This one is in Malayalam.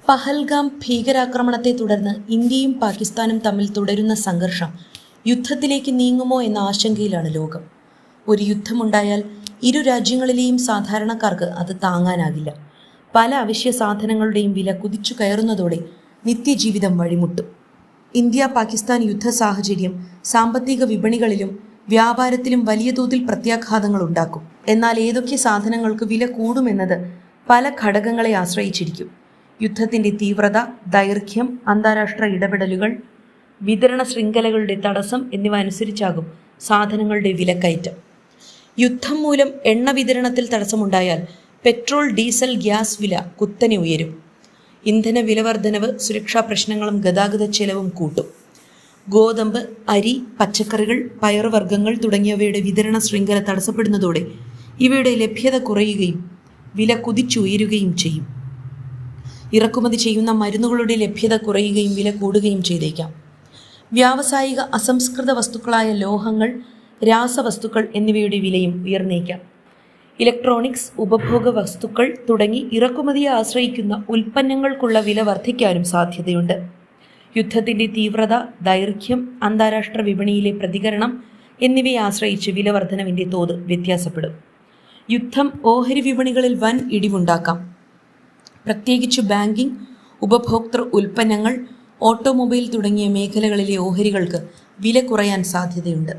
പഹൽഗാം ഭീകരാക്രമണത്തെ തുടർന്ന് ഇന്ത്യയും പാകിസ്ഥാനും തമ്മിൽ തുടരുന്ന സംഘർഷം യുദ്ധത്തിലേക്ക് നീങ്ങുമോ എന്ന ആശങ്കയിലാണ് ലോകം. ഒരു യുദ്ധമുണ്ടായാൽ ഇരു രാജ്യങ്ങളിലെയും സാധാരണക്കാർക്ക് അത് താങ്ങാനാകില്ല. പല അവശ്യ സാധനങ്ങളുടെയും വില കുതിച്ചു കയറുന്നതോടെ നിത്യജീവിതം വഴിമുട്ടും. ഇന്ത്യ പാകിസ്ഥാൻ യുദ്ധ സാഹചര്യം സാമ്പത്തിക വിപണികളിലും വ്യാപാരത്തിലും വലിയ തോതിൽ പ്രത്യാഘാതങ്ങൾ ഉണ്ടാക്കും. എന്നാൽ ഏതൊക്കെ സാധനങ്ങൾക്ക് വില കൂടുമെന്നത് പല ഘടകങ്ങളെ ആശ്രയിച്ചിരിക്കും. യുദ്ധത്തിൻ്റെ തീവ്രത, ദൈർഘ്യം, അന്താരാഷ്ട്ര ഇടപെടലുകൾ, വിതരണ ശൃംഖലകളുടെ തടസ്സം എന്നിവ അനുസരിച്ചാകും സാധനങ്ങളുടെ വിലക്കയറ്റം. യുദ്ധം മൂലം എണ്ണ വിതരണത്തിൽ തടസ്സമുണ്ടായാൽ പെട്രോൾ, ഡീസൽ, ഗ്യാസ് വില കുത്തനെ ഉയരും. ഇന്ധന വിലവർദ്ധനവ് സുരക്ഷാ പ്രശ്നങ്ങളും ഗതാഗത ചെലവും കൂട്ടും. ഗോതമ്പ്, അരി, പച്ചക്കറികൾ, പയറുവർഗ്ഗങ്ങൾ തുടങ്ങിയവയുടെ വിതരണ ശൃംഖല തടസ്സപ്പെടുന്നതോടെ ഇവയുടെ ലഭ്യത കുറയുകയും വില കുതിച്ചുയരുകയും ചെയ്യും. ഇറക്കുമതി ചെയ്യുന്ന മരുന്നുകളുടെ ലഭ്യത കുറയുകയും വില കൂടുകയും ചെയ്തേക്കാം. വ്യാവസായിക അസംസ്കൃത വസ്തുക്കളായ ലോഹങ്ങൾ, രാസവസ്തുക്കൾ എന്നിവയുടെ വിലയും ഉയർന്നേക്കാം. ഇലക്ട്രോണിക്സ്, ഉപഭോഗ വസ്തുക്കൾ തുടങ്ങി ഇറക്കുമതിയെ ആശ്രയിക്കുന്ന ഉൽപ്പന്നങ്ങൾക്കുള്ള വില വർദ്ധിക്കാനും സാധ്യതയുണ്ട്. യുദ്ധത്തിൻ്റെ തീവ്രത, ദൈർഘ്യം, അന്താരാഷ്ട്ര വിപണിയിലെ പ്രതികരണം എന്നിവയെ ആശ്രയിച്ച് വില വർധനവിൻ്റെ തോത് വ്യത്യാസപ്പെടും. യുദ്ധം ഓഹരി വിപണികളിൽ വൻ ഇടിവുണ്ടാക്കാം. പ്രത്യേകിച്ച് ബാങ്കിംഗ്, ഉപഭോക്തൃ ഉൽപ്പന്നങ്ങൾ, ഓട്ടോമൊബൈൽ തുടങ്ങിയ മേഖലകളിലെ ഓഹരികൾക്ക് വില കുറയാൻ സാധ്യതയുണ്ട്.